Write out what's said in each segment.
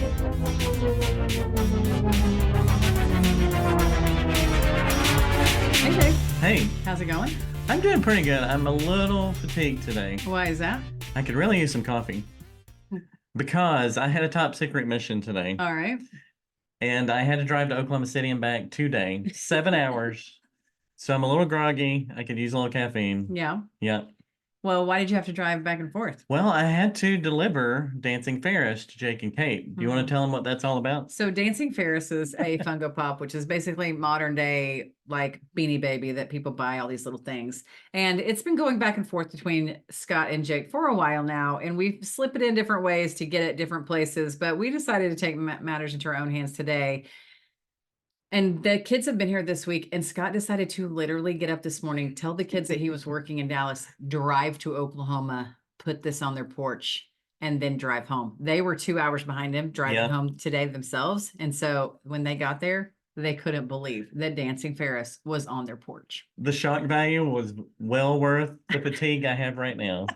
Hey, Jake. Hey, How's it going? I'm doing pretty good. I'm a little fatigued today. Why is that? I could really use some coffee because I had a top secret mission today All right. and I had to drive to Oklahoma City and back today, 7 hours. So I'm a little groggy. I could use a little caffeine. Yeah. Yeah. Well, why did you have to drive back and forth? Well, I had to deliver Dancing Ferris to Jake and Kate. Do you want to tell them what that's all about? So Dancing Ferris is a Funko Pop, which is basically modern day like Beanie Baby that people buy all these little things. And it's been going back and forth between Scott and Jake for a while now. And we slip it in different ways to get it different places. But we decided to take matters into our own hands today. And the kids have been here this week, and Scott decided to literally get up this morning, tell the kids that he was working in Dallas, drive to Oklahoma, put this on their porch, and then drive home. They were 2 hours behind him driving home today themselves. And so when they got there, they couldn't believe that Dancing Ferris was on their porch. The shock value was well worth the fatigue I have right now.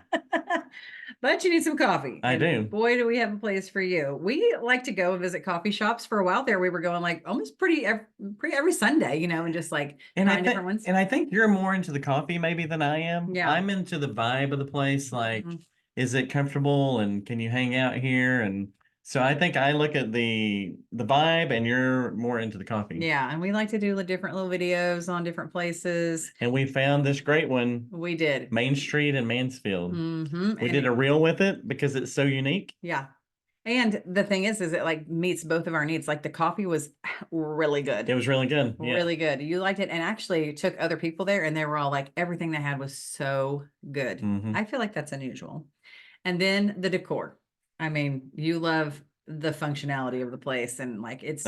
But you need some coffee. I do. Boy, do we have a place for you. We like to go visit coffee shops. For a while there, we were going like almost pretty every Sunday, and just like trying different ones. And I think you're more into the coffee maybe than I am. Yeah. I'm into the vibe of the place. Like, is it comfortable and can you hang out here? And so I think I look at the vibe and you're more into the coffee. Yeah, and we like to do the different little videos on different places. And we found this great one. We did. Main Street in Mansfield. We did a reel with it because it's so unique. Yeah. And the thing is it like meets both of our needs. Like the coffee was really good. It was really good. Yeah. Really good. You liked it. And actually took other people there and they were all like, everything they had was so good. I feel like that's unusual. And then the decor. I mean, you love the functionality of the place and like it's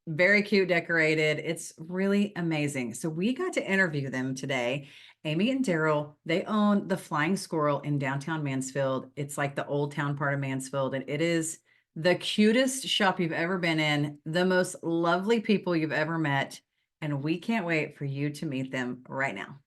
very cute decorated. It's really amazing. So we got to interview them today. Amy and Daryl, they own the Flying Squirrel in downtown Mansfield. It's like the old town part of Mansfield. And it is the cutest shop you've ever been in, the most lovely people you've ever met. And we can't wait for you to meet them right now.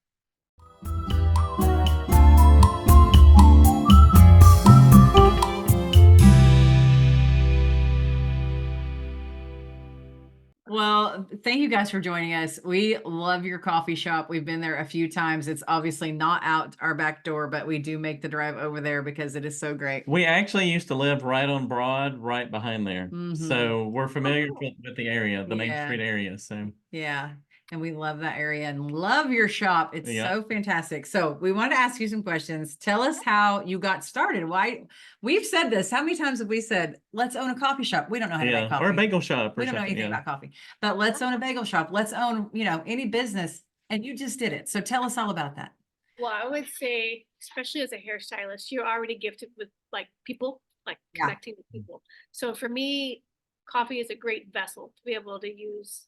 Well, thank you guys for joining us. We love your coffee shop. We've been there a few times. It's obviously not out our back door, but we do make the drive over there because it is so great. We actually used to live right on Broad, right behind there. So we're familiar with the area, the Main Street area. So yeah. And we love that area and love your shop. It's so fantastic. So we wanted to ask you some questions. Tell us how you got started. Why we've said this. How many times have we said, let's own a coffee shop? We don't know how to make coffee. Or a bagel shop. We don't know anything about coffee, but let's own a bagel shop. Let's own, any business. And you just did it. So tell us all about that. Well, I would say, especially as a hairstylist, you're already gifted with like people, like connecting with people. So for me, coffee is a great vessel to be able to use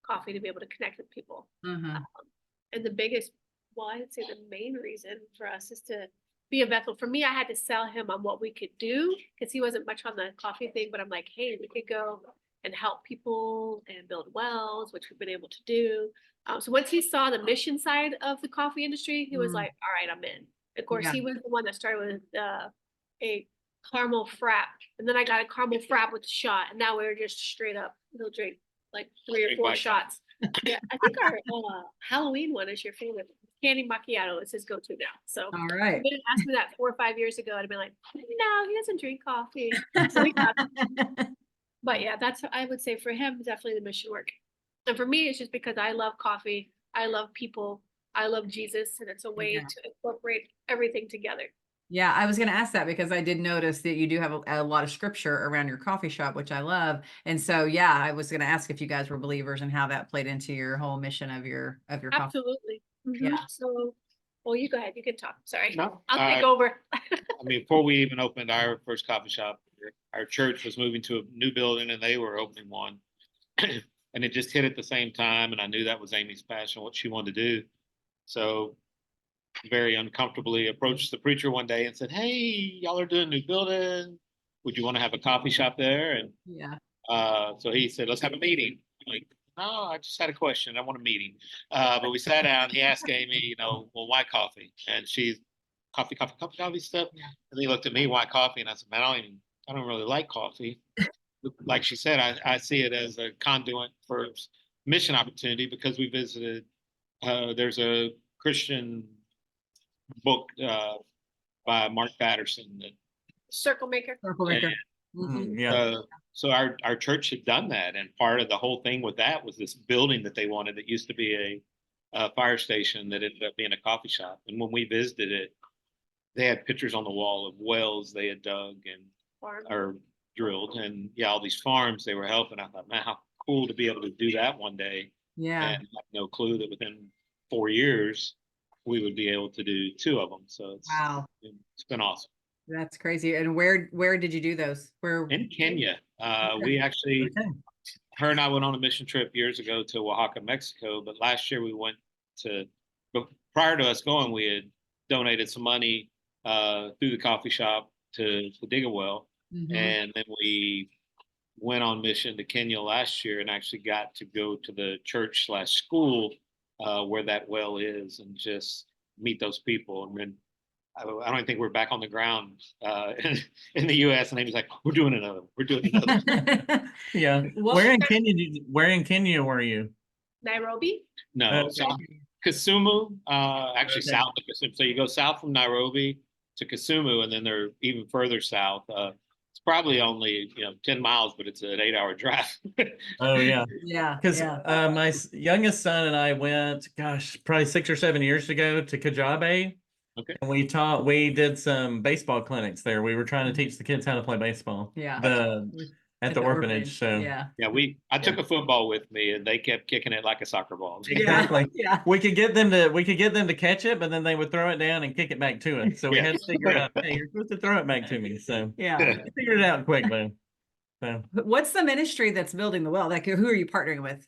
coffee to be able to connect with people. And the biggest, I'd say the main reason for us is to be a vessel. For me, I had to sell him on what we could do because he wasn't much on the coffee thing, but I'm like, hey, we could go and help people and build wells, which we've been able to do. So once he saw the mission side of the coffee industry, he was like, all right, I'm in. Of course, he was the one that started with a caramel frap. And then I got a caramel frap with a shot. And now we're just straight up, he'll drink like 3 or 4 shots. Yeah, I think our Halloween one is your favorite. Candy macchiato is his go-to now. So all right. If you didn't ask me that 4 or 5 years ago, I'd have been like, no, he doesn't drink coffee. But yeah, that's, I would say for him, definitely the mission work. And for me, it's just because I love coffee. I love people. I love Jesus. And it's a way to incorporate everything together. Yeah, I was going to ask that because I did notice that you do have a lot of scripture around your coffee shop, which I love. And so, yeah, I was going to ask if you guys were believers and how that played into your whole mission of your coffee. Absolutely. Yeah. So, well, you go ahead. You can talk. Sorry. No, I'll take over. I mean, before we even opened our first coffee shop, our church was moving to a new building and they were opening one. And it just hit at the same time. And I knew that was Amy's passion, what she wanted to do. So very uncomfortably approached the preacher one day and said, hey, y'all are doing a new building. Would you want to have a coffee shop there? And so he said, let's have a meeting. I'm like, no, I just had a question. I want a meeting. But we sat down. He asked Amy, well, why coffee? And she's coffee stuff. And he looked at me, why coffee? And I said, man, I I don't really like coffee. Like she said, I see it as a conduit for mission opportunity because we visited, there's a Christian book by Mark Patterson that Circle maker. Circle maker. Yeah. so our church had done that, and part of the whole thing with that was this building that they wanted that used to be a fire station that ended up being a coffee shop. And when we visited it, they had pictures on the wall of wells they had dug and Farm. or drilled, and yeah, all these farms they were helping. I thought, man, how cool to be able to do that one day. Yeah. And I had no clue that within 4 years we would be able to do 2 of them. So Wow. it's been awesome. That's crazy. And where did you do those? Where? In Kenya, we actually, Okay. her and I went on a mission trip years ago to Oaxaca, Mexico. But last year we went to, but prior to us going, we had donated some money through the coffee shop to dig a well. Mhm. And then we went on mission to Kenya last year and actually got to go to the church/school where that well is and just meet those people. And then I don't even think we're back on the ground in the US. And he was like, we're doing another. We're doing another. Yeah. Well, Where in Kenya where in Kenya were you? Nairobi. No, Okay. so Kisumu, actually Okay. south of Kisumu. So you go south from Nairobi to Kisumu, and then they're even further south. It's probably only 10 miles, but it's an 8-hour drive. Oh yeah. Yeah. Because Yeah. my youngest son and I went, gosh, probably 6 or 7 years ago to Kajabe. Okay. And we did some baseball clinics there. We were trying to teach the kids how to play baseball. Yeah. At the orphanage. So Yeah. Yeah, I took a football with me, and they kept kicking it like a soccer ball. Exactly. Yeah. we could get them to catch it, but then they would throw it down and kick it back to us. So we had to figure out, hey, you're supposed to throw it back to me. So Yeah. we figured it out quick though. So What's the ministry that's building the well? Like, who are you partnering with?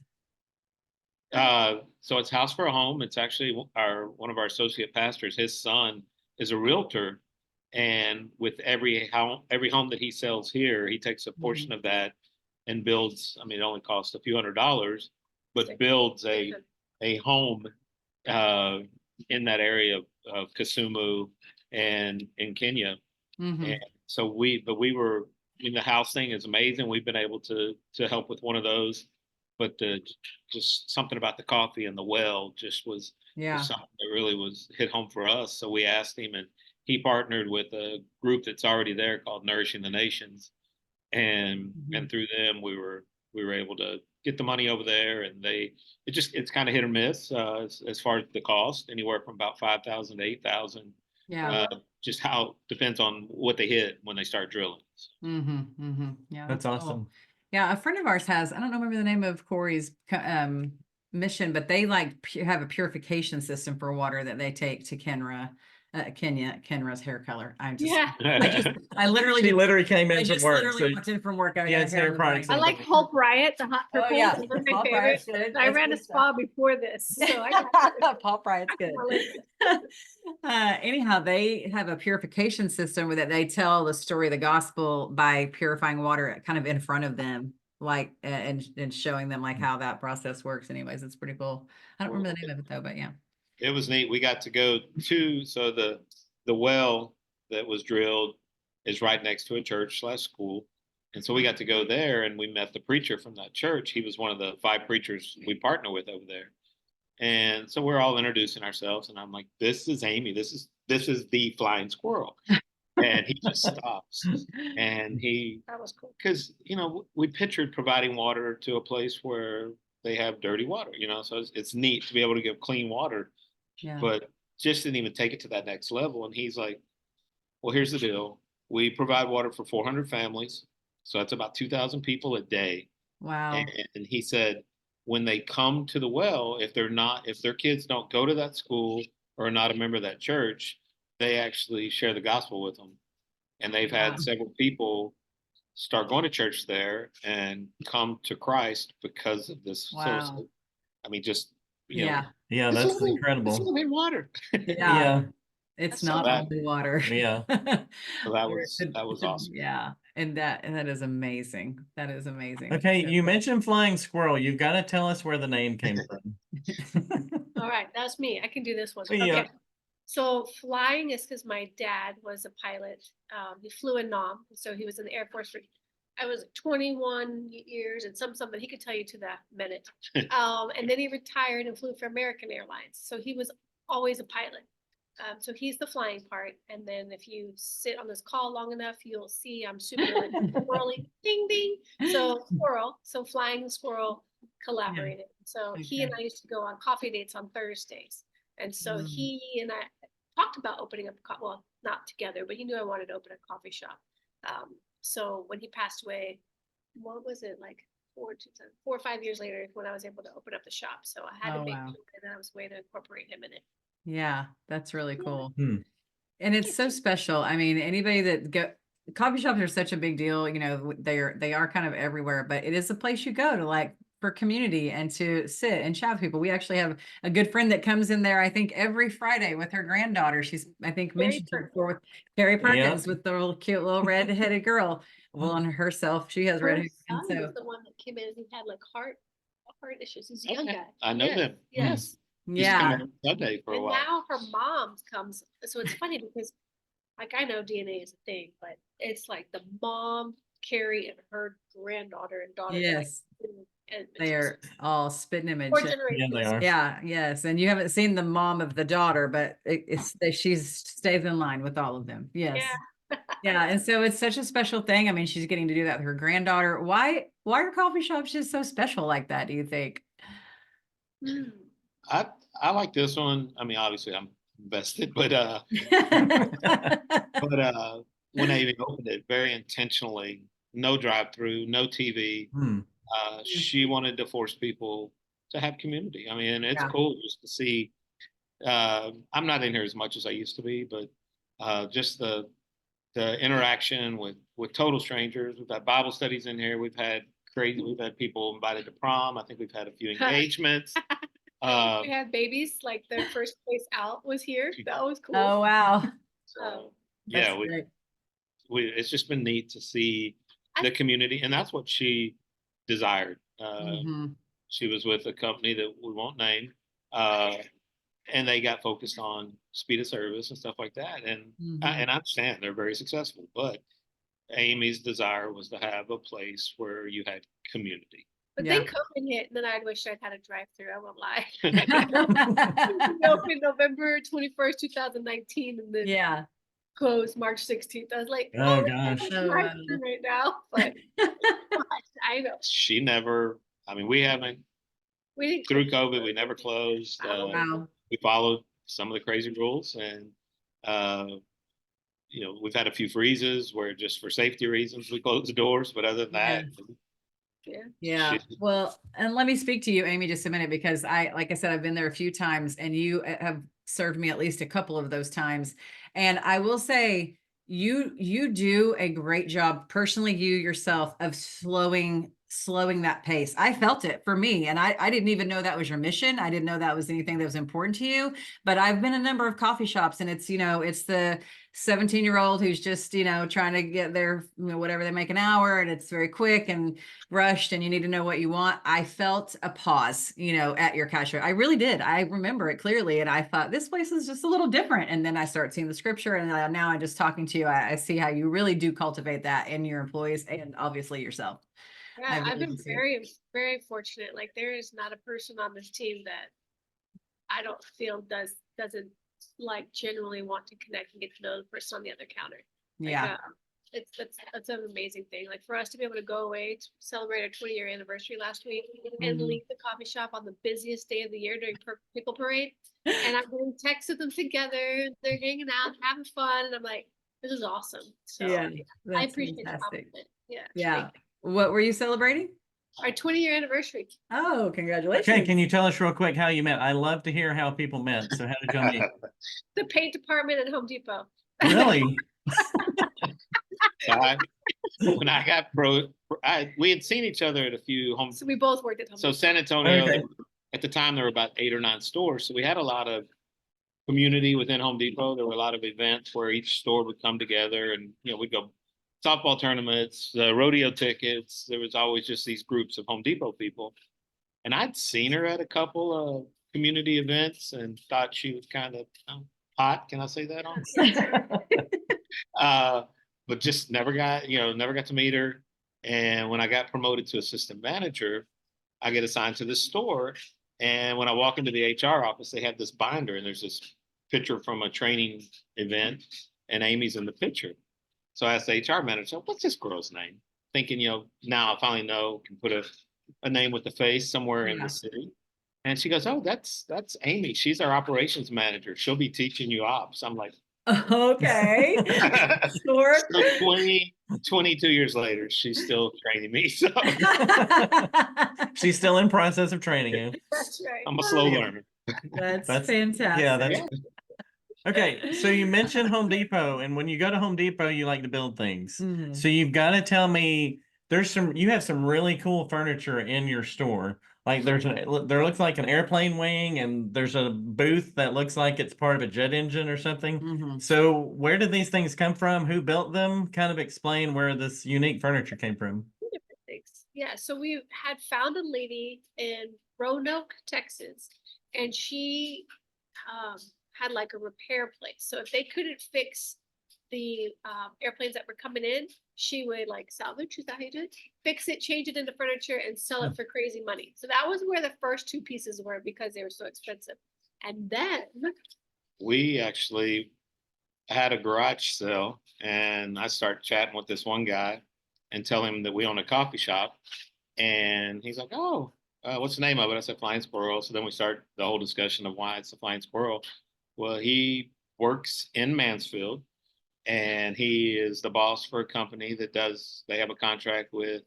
So it's House for a Home. It's actually one of our associate pastors. His son is a realtor, and with every home that he sells here, he takes a portion of that and builds. I mean, it only costs a few $100s, but builds a home in that area of Kisumu and in Kenya. Mhm. And so we were. I mean, the house thing is amazing. We've been able to help with one of those, but just something about the coffee and the well just was Yeah. something that really was hit home for us. So we asked him, and he partnered with a group that's already there called Nourishing the Nations, and through them we were able to get the money over there, and it's kind of hit or miss as far as the cost, anywhere from about 5,000 to 8,000. Yeah. Just how depends on what they hit when they start drilling. Yeah. that's cool. awesome. Yeah. A friend of ours has, I don't remember the name of Corey's mission, but they have a purification system for water that they take to Kenra's hair color. Yeah. I literally She literally came I in from just work. literally So walked in from work. I Yeah, got it's hair hair in the brain. products I and like Hope Riot, the hot purple. yeah. Those are my Pop favorite. Riot's good. I That's ran good a spa before this, so I got Pop Riot's good. Anyhow, they have a purification system where that they tell the story of the gospel by purifying water kind of in front of them, like and showing them like how that process works. Anyways, it's pretty cool. I don't remember the name of it though, but yeah. It was neat. We got to go so the well that was drilled is right next to a church/school. And so we got to go there, and we met the preacher from that church. He was one of the 5 preachers we partner with over there. And so we're all introducing ourselves, and I'm like, this is Amy. This is the flying squirrel. And he just stops. And that was cool. because, we pictured providing water to a place where they have dirty water, so it's neat to be able to give clean water, Yeah. but just didn't even take it to that next level. And he's like, well, here's the deal. We provide water for 400 families. So that's about 2,000 people a day. Wow. And he said, when they come to the well, if their kids don't go to that school or are not a member of that church, they actually share the gospel with them. And they've had several people start going to church there and come to Christ because of this. Wow. So, I mean, just, Yeah. yeah, it's that's only- incredible. It's only water. Yeah. It's That's not so only water. Yeah. So that was awesome. Yeah. And that is amazing. That is amazing. Okay, So you cool. mentioned flying squirrel. You've got to tell us where the name came from. All right, that's me. I can do this one. Yeah. Okay. So flying is because my dad was a pilot. He flew in Nam, so he was in the Air Force for, I was 21 years and something. He could tell you to the minute. And then he retired and flew for American Airlines. So he was always a pilot. So he's the flying part. And then if you sit on this call long enough, you'll see I'm super like squirrely, ding ding. So squirrel, so flying and squirrel collaborated. So he and I used to go on coffee dates on Thursdays. And so he and I talked about opening up, well, not together, but he knew I wanted to open a coffee shop. So when he passed away, what was it, like 4 or 5 years later, when I was able to open up the shop. So I had to make sure that I was a way to incorporate him in it. Yeah, that's really cool. Hmm. And it's so special. I mean, anybody that coffee shops are such a big deal, you know, they are kind of everywhere, but it is a place you go to, like, for community and to sit and chat with people. We actually have a good friend that comes in there, I think every Friday with her granddaughter. She's, I think, mentioned her before, with Carrie Perkins, with the little cute little red-headed girl. Well, on herself, she has red hair. Son was the one that came in, he had like heart issues. He's a young guy. I know them. Yes. He's coming on Sunday for a And while. now her mom comes. So it's funny because, like, I know DNA is a thing, but it's like the mom, Carrie, and her granddaughter and daughter. Yes. And They are all spitting image. four Yeah, generations. they are. Yeah, yes. And you haven't seen the mom of the daughter, but she stays in line with all of them. Yes. Yeah. Yeah. And so it's such a special thing. I mean, she's getting to do that with her granddaughter. Why are coffee shops just so special like that, do you think? I like this one. I mean, obviously I'm invested, but when I even opened it, very intentionally, no drive-through, no TV. She wanted to force people to have community. I mean, it's cool just to see. I'm not in here as much as I used to be, but just the interaction with total strangers. We've had Bible studies in here. We've had people invited to prom. I think we've had a few engagements. We had babies, like their first place out was here. That was cool. Oh, wow. So, yeah, it's just been neat to see the community, and that's what she desired. She was with a company that we won't name, and they got focused on speed of service and stuff like that. And I understand they're very successful, but Amy's desire was to have a place where you had community. But then COVID hit, and then I wish I'd had a drive-through. I won't lie. We opened November 21st, 2019, and then closed March 16th. I was like, oh gosh, drive-through right now. But I know she never. I mean, we didn't through COVID. We never closed. We followed some of the crazy rules, and you know, we've had a few freezes where just for safety reasons we closed the doors. But other than that. Yeah. Well, and let me speak to you, Amy, just a minute, because like I said, I've been there a few times and you have served me at least a couple of those times. And I will say you do a great job personally, you yourself, of slowing that pace. I felt it for me. And I didn't even know that was your mission. I didn't know that was anything that was important to you, but I've been a number of coffee shops, and it's, you know, it's the 17-year-old who's just, you know, trying to get their, you know, whatever they make an hour, and it's very quick and rushed and you need to know what you want. I felt a pause, you know, at your cashier. I really did. I remember it clearly. And I thought, this place is just a little different. And then I start seeing the scripture, and now I'm just talking to you. I see how you really do cultivate that in your employees and obviously yourself. Yeah, I've been very, very fortunate. Like, there is not a person on this team that I don't feel doesn't like genuinely want to connect and get to know the person on the other counter. Like, that's an amazing thing. Like, for us to be able to go away to celebrate our 20-year anniversary last week and leave the coffee shop on the busiest day of the year during Pickle Parade, and I'm getting texts with them together. They're hanging out, having fun, and I'm like, this is awesome. So I appreciate the compliment. Yeah. What were you celebrating? Our 20-year anniversary. Oh, congratulations. Okay, can you tell us real quick how you met? I love to hear how people met. So how did y'all meet? The paint department at Home Depot. Really? When I got we had seen each other at a few home. So we both worked at Home Depot. So San Antonio, at the time, there were about 8 or 9 stores. So we had a lot of community within Home Depot. There were a lot of events where each store would come together, and, you know, we'd go softball tournaments, rodeo tickets. There was always just these groups of Home Depot people. And I'd seen her at a couple of community events and thought she was kind of hot. Can I say that on? Yeah. But just never got, never got to meet her. And when I got promoted to assistant manager, I get assigned to this store. And when I walk into the HR office, they have this binder and there's this picture from a training event and Amy's in the picture. So I asked the HR manager, what's this girl's name? Thinking, now I finally know, can put a name with the face somewhere in Yeah. the city. And she goes, oh, that's Amy. She's our operations manager. She'll be teaching you ops. I'm like, Okay. Sure. so 22 years later, she's still training me. So She's still in process of training you. That's right. I'm a slow learner. That's That's fantastic. yeah, that's Yeah. okay. So you mentioned Home Depot, and when you go to Home Depot, you like to build things. Mhm. So you've got to tell me you have some really cool furniture in your store. Like there looks like an airplane wing, and there's a booth that looks like it's part of a jet engine or something. Mhm. So where did these things come from? Who built them? Kind of explain where this unique furniture came from. Different things. Yeah, so we had found a lady in Roanoke, Texas, and she had like a repair place. So if they couldn't fix the airplanes that were coming in, she would like salvage, is that how you do it? Fix it, change it into furniture, and sell it for crazy money. So that was where the first two pieces were because they were so expensive. And then We actually had a garage sale, and I start chatting with this one guy and tell him that we own a coffee shop. And he's like, oh, what's the name of it? I said, Flying Squirrel. So then we start the whole discussion of why it's the Flying Squirrel. Well, he works in Mansfield, and he is the boss for a company that they have a contract with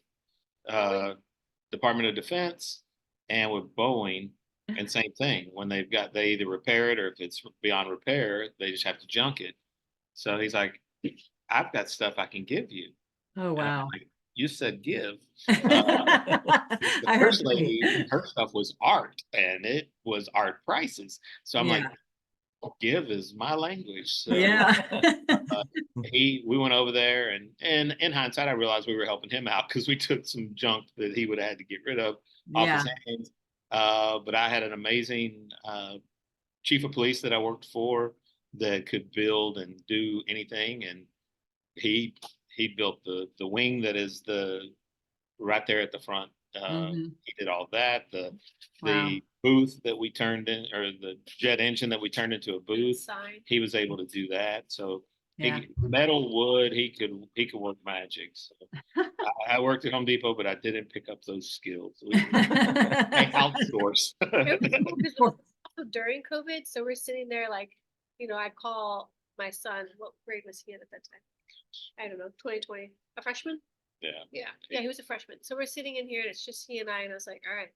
Department of Defense and with Boeing. And same thing, when they either repair it, or if it's beyond repair, they just have to junk it. So he's like, I've got stuff I can give you. Oh, And I'm wow. like, you said give. The I heard first lady, her stuff was art, and it was art prices. So I'm like, give is my language. So Yeah. we went over there, and in hindsight, I realized we were helping him out because we took some junk that he would have had to get rid of off Yeah. his hands. But I had an amazing chief of police that I worked for that could build and do anything, and he built the wing that is right there at the front. Mhm. He did all that. Wow. The booth that we turned in, or the jet engine that we turned into a booth, sign. he was able to do that. So Yeah. metal, wood, he could work magic. So I worked at Home Depot, but I didn't pick up those skills. I outsource. It was cool 'cause it was also during COVID, so we're sitting there like, I call my son, what grade was he in at that time? I don't know, 2020, a freshman? Yeah. Yeah, he was a freshman. So we're sitting in here and it's just he and I was like, all right,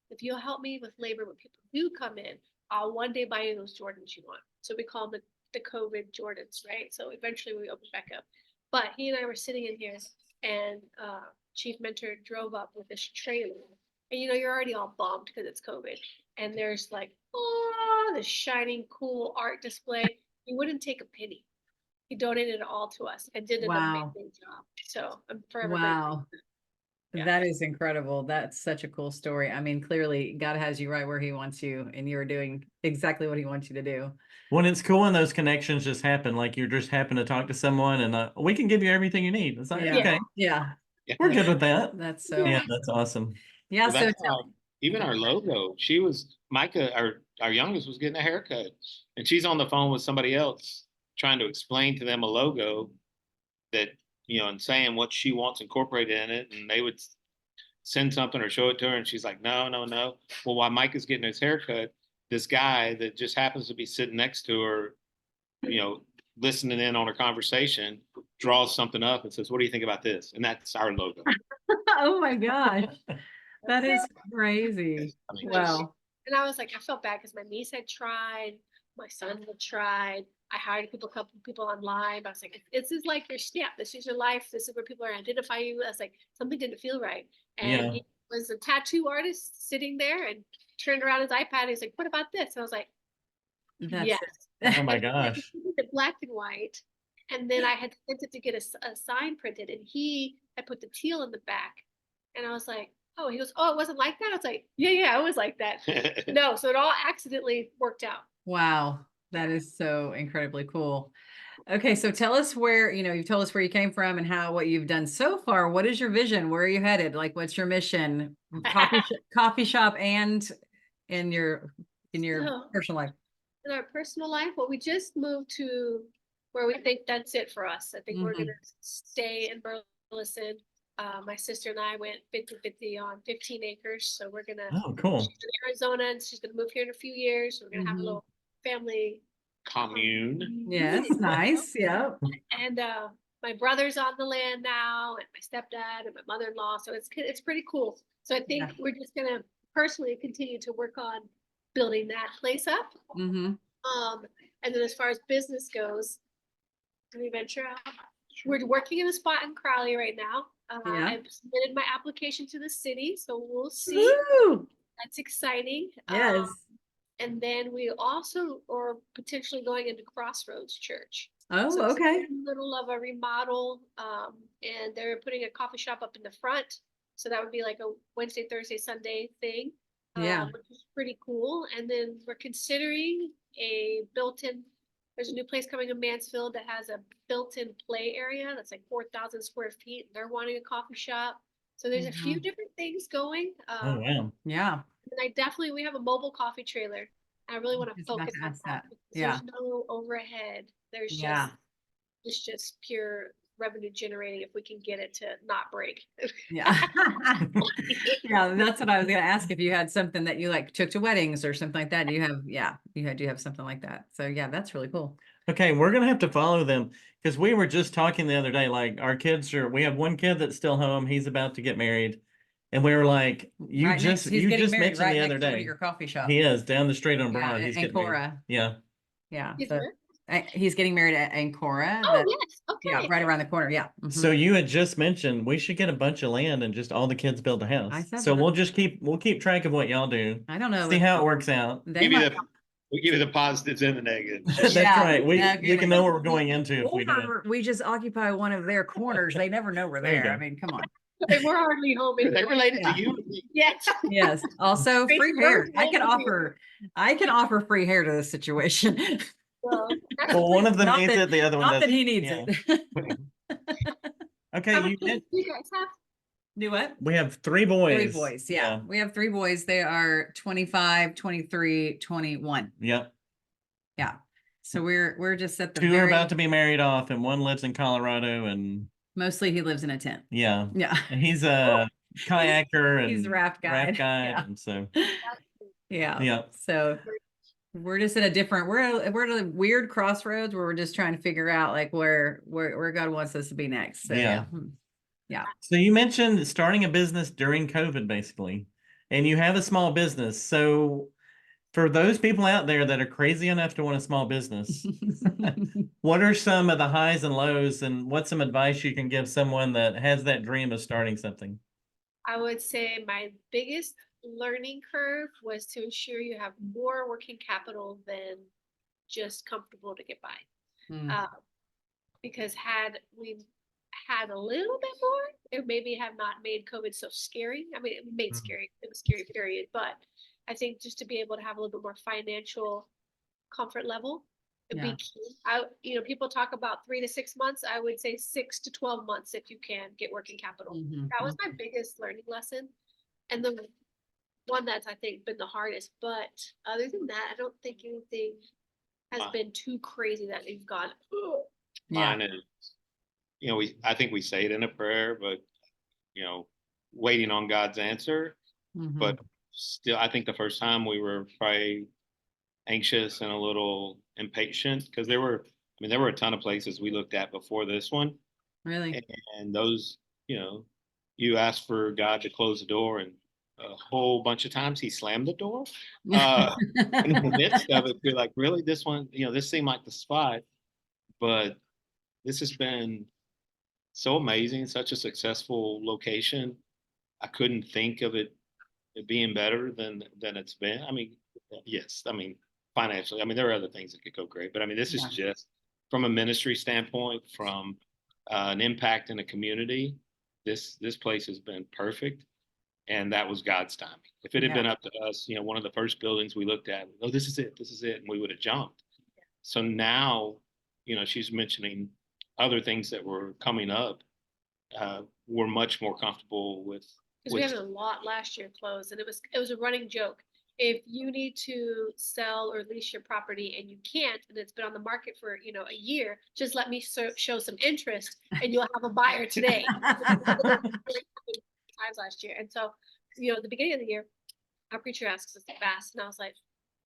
if you'll help me with labor when people do come in, I'll one day buy you those Jordans you want. So we call them the COVID Jordans, right? So eventually we opened back up. But he and I were sitting in here, and Chief Mentor drove up with this trailer. And you're already all bummed because it's COVID. And there's like, oh, this shining, cool art display. He wouldn't take a penny. He donated it all to us and did an Wow. amazing job. So I'm forever Wow. Yeah. That is incredible. That's such a cool story. I mean, clearly God has you right where he wants you, and you're doing exactly what he wants you to do. When it's cool when those connections just happen, like you just happen to talk to someone and we can give you everything you need. It's like, Yeah. okay, Yeah. we're good with that. That's so, Yeah, that's awesome. yeah. Well, So that's even our logo. She was Micah, our youngest was getting a haircut, and she's on the phone with somebody else trying to explain to them a logo that, and saying what she wants incorporated in it, and they would send something or show it to her, and she's like, no. Well, while Micah's getting his haircut, this guy that just happens to be sitting next to her, listening in on her conversation, draws something up and says, what do you think about this? And that's our logo. oh my gosh, that is crazy. I mean, Wow. And I was like, I felt bad because my niece had tried, my son had tried. I hired a couple people online. But I was like, this is like your snap. This is your life. This is where people are identifying you. I was like, something didn't feel right. And Yeah. he was a tattoo artist sitting there and turned around his iPad. And he's like, what about this? And I was like, That's yes. Oh my gosh. The black and white. And then I had sent it to get a sign printed, and he had put the teal in the back. And I was like, oh, he goes, oh, it wasn't like that. I was like, yeah, it was like that. No, so it all accidentally worked out. Wow. That is so incredibly cool. Okay, so tell us where, you've told us where you came from and what you've done so far. What is your vision? Where are you headed? Like, what's your mission? Coffee shop and in your So, personal life. in our personal life, well, we just moved to where we think that's it for us. I think we're Mhm. gonna stay in Burleson. My sister and I went 50-50 on 15 acres, so we're gonna, Oh, cool. she's in Arizona and she's gonna move here in a few years. We're gonna have a Mhm. little family. Commune. Yes, nice. Yeah. And my brother's on the land now, and my stepdad and my mother-in-law. So it's pretty cool. So I think Yeah. we're just gonna personally continue to work on building that place up. Mm-hmm. And then as far as business goes, do we venture out? We're working in a spot in Crowley right now. Yeah. I've submitted my application to the city, so we'll see. Woo! That's exciting. Yes. And then we also are potentially going into Crossroads Church. Oh, So it's okay. in the middle of a remodel, and they're putting a coffee shop up in the front. So that would be like a Wednesday, Thursday, Sunday thing. Yeah. Which is pretty cool. And then we're considering there's a new place coming in Mansfield that has a built-in play area that's like 4,000 square feet. They're wanting a coffee shop. So there's a few different things going. Oh, wow. Yeah. And we have a mobile coffee trailer. I really want to Just about focus to on ask that. that. Because Yeah. there's no overhead. There's Yeah. it's just pure revenue generating if we can get it to not break. Yeah. Yeah, that's what I was gonna ask, if you had something that you like took to weddings or something like that. Do you have something like that. So yeah, that's really cool. Okay, we're gonna have to follow them because we were just talking the other day. Like we have one kid that's still home. He's about to get married, and we were like, He's you getting just married mentioned right the next other door to day. your coffee shop. He is down the street on Yeah, Broad. He's getting married. Ancora. Yeah. Yeah. Is So there? he's getting married at Ancora. Oh, yes. Yeah, Okay. right around the corner. Yeah. Mhm. So you had just mentioned we should get a bunch of land and just all the kids build a I house. said So that. we'll keep track of what y'all do. I don't know. See how it works out. They Give you might. we give you the positives and the negatives. That's Yeah, right. We exactly. can know what we're going into if we do it. Or we just occupy one of their corners. They never know we're There you there. go. I mean, come on. They were hardly home. They related Yeah. to you. Yes. Yes. Also Great free hair. words, well, I can offer free hair to this situation. Well, that's Well, one of them Not needs that- it, the other one Not that doesn't. he needs Yeah. it. Okay, how you many did. kids do you guys have? Do what? We have 3 boys. 3 boys. Yeah. We have 3 boys. They are 25, 23, 21. Yep. Yeah. So we're just at the 2 are about to be married off, and 1 lives in Colorado, and mostly he lives in a tent. yeah, Yeah. and he's a kayaker He's and the raft guide. Yeah. and so Yeah. yeah. So we're just at we're at a weird crossroads where we're just trying to figure out like where God wants us to be next. So Yeah. yeah. So you mentioned starting a business during COVID, basically, and you have a small business. So for those people out there that are crazy enough to want a small business, what are some of the highs and lows, and what's some advice you can give someone that has that dream of starting something? I would say my biggest learning curve was to ensure you have more working capital than just comfortable to get by. Mm. Because had we had a little bit more, it maybe have not made COVID so scary. I mean, it made it was scary, period. But I think just to be able to have a little bit more financial comfort level would be key. People talk about 3 to 6 months. I would say 6 to 12 months if you can get working capital. That was my biggest learning lesson. And the one that's I think been the hardest. But other than that, I don't think anything has been too crazy that you've gone, "Ugh." Mine is, I think we say it in a prayer, but waiting on God's answer. But still, I think the first time we were probably anxious and a little impatient because there were a ton of places we looked at before this one. Really? And those, you ask for God to close the door, and a whole bunch of times he slammed the door. In the midst of it, you're like, really, this one, this seemed like the spot, but this has been so amazing, such a successful location. I couldn't think of it being better than it's been. I mean, yes, financially, there are other things that could go great, but this is just from a ministry standpoint, from an impact in a community. This place has been perfect, and that was God's timing. If it had been up to us, one of the first buildings we looked at, oh, this is it, and we would have jumped. So now, she's mentioning other things that were coming up. We're much more comfortable with. Because we had a lot last year closed, and it was a running joke. If you need to sell or lease your property and you can't, and it's been on the market for a year, just let me show some interest, and you'll have a buyer today. Times last year, and so at the beginning of the year, our preacher asks us to fast, and I was like,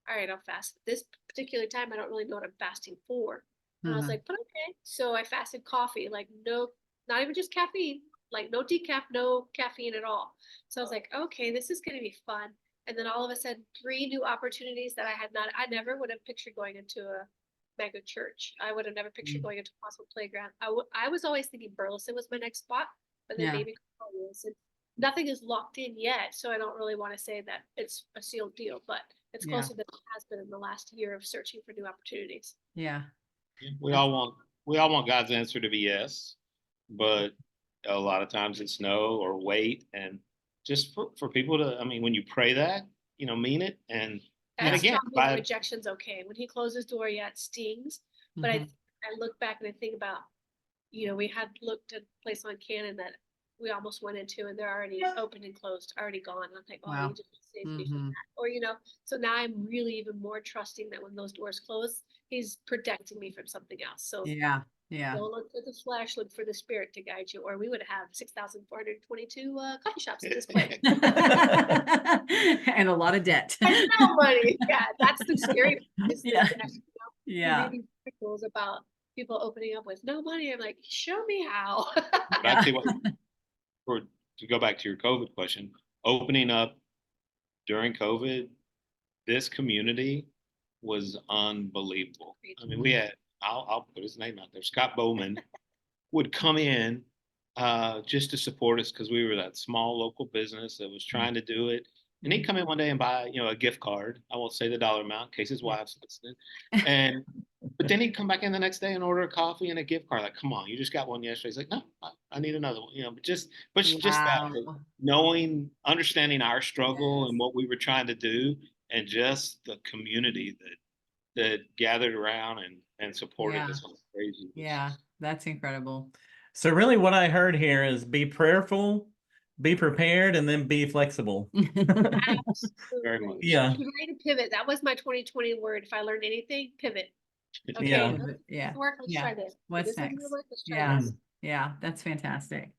all right, I'll fast. This particular time, I don't really know what I'm fasting for, and I was like, but okay. So I fasted coffee, like no, not even just caffeine. Like no decaf, no caffeine at all. So I was like, okay, this is going to be fun. And then all of a sudden, 3 new opportunities that I never would have pictured going into a mega church. I would have never pictured going into a hospital playground. I was always thinking Burleson was my next spot, but then maybe nothing is locked in yet. So I don't really want to say that it's a sealed deal, but it's closer than it has been in the last year of searching for new opportunities. Yeah. We all want God's answer to be yes, but a lot of times it's no or wait. And just for people to, when you pray that, mean it. And again, rejection's okay. When he closes door, it stings. But I look back and I think about, we had looked at a place on Cannon that we almost went into, and they're already open and closed, already gone. And I'm like, oh, you just saved me from that. Or, so now I'm really even more trusting that when those doors close, he's protecting me from something else. So yeah. Don't look for the flesh, look for the spirit to guide you, or we would have 6,422 coffee shops at this point. And a lot of debt. And no money. Yeah, that's the scary part. Yeah. Reading articles about people opening up with no money. I'm like, show me how. But I tell you what, to go back to your COVID question, opening up during COVID, this community was unbelievable. We had, I'll put his name out there, Scott Bowman would come in just to support us because we were that small local business that was trying to do it. And he'd come in one day and buy, a gift card. I won't say the dollar amount in case his wife's listening. But then he'd come back in the next day and order a coffee and a gift card. Like, come on, you just got one yesterday. He's like, no, I need another one. But just that knowing, understanding our struggle and what we were trying to do, and just the community that gathered around and supported us on crazy. Yeah, that's incredible. So really what I heard here is be prayerful, be prepared, and then be flexible. Very much. Yeah. Be ready to pivot. That was my 2020 word. If I learned anything, pivot. Okay. Yeah. Let's try this. What's next? Let's try this. Yeah, that's fantastic.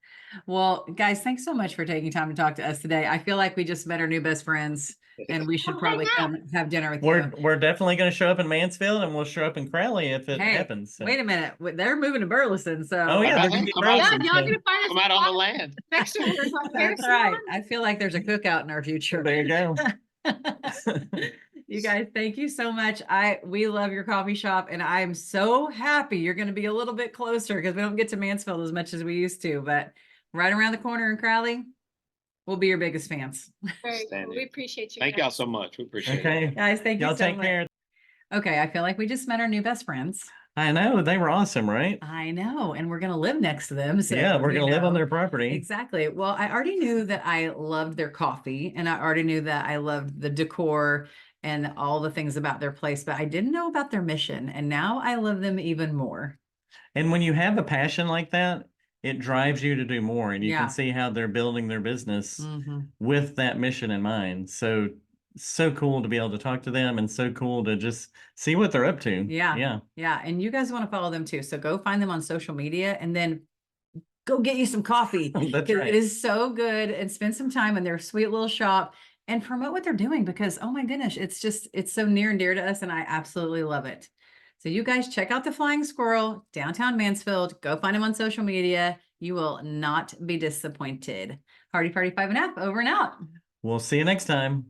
Well, guys, thanks so much for taking time to talk to us today. I feel like we just met our new best friends, and we should probably come have dinner with you. We're definitely going to show up in Mansfield, and we'll show up in Crowley if it happens. So. Wait a minute, they're moving to Burleson, so y'all gonna find come out on the land. Next to that's right. I feel like there's a cookout in our future. There you go. You guys, thank you so much. We love your coffee shop, and I'm so happy you're going to be a little bit closer because we don't get to Mansfield as much as we used to, but right around the corner in Crowley, we'll be your biggest fans. Very cool. We appreciate you. Thank y'all so much. We appreciate it. Guys, thank you y'all so take much. Care. Okay, I feel like we just met our new best friends. I know, they were awesome, right? I know, and we're going to live next to them. So yeah, we're going to live on their property. Exactly. Well, I already knew that I loved their coffee, and I already knew that I loved the decor and all the things about their place, but I didn't know about their mission, and now I love them even more. And when you have a passion like that, it drives you to do more, and you can see how they're building their business with that mission in mind. So cool to be able to talk to them, and so cool to just see what they're up to. Yeah. And you guys want to follow them too. So go find them on social media, and then go get you some coffee. That's right. It is so good, and spend some time in their sweet little shop and promote what they're doing, because, oh my goodness, it's so near and dear to us, and I absolutely love it. So you guys check out the Flying Squirrel, downtown Mansfield. Go find them on social media. You will not be disappointed. Hardy Party 5 and Up, over and out. We'll see you next time.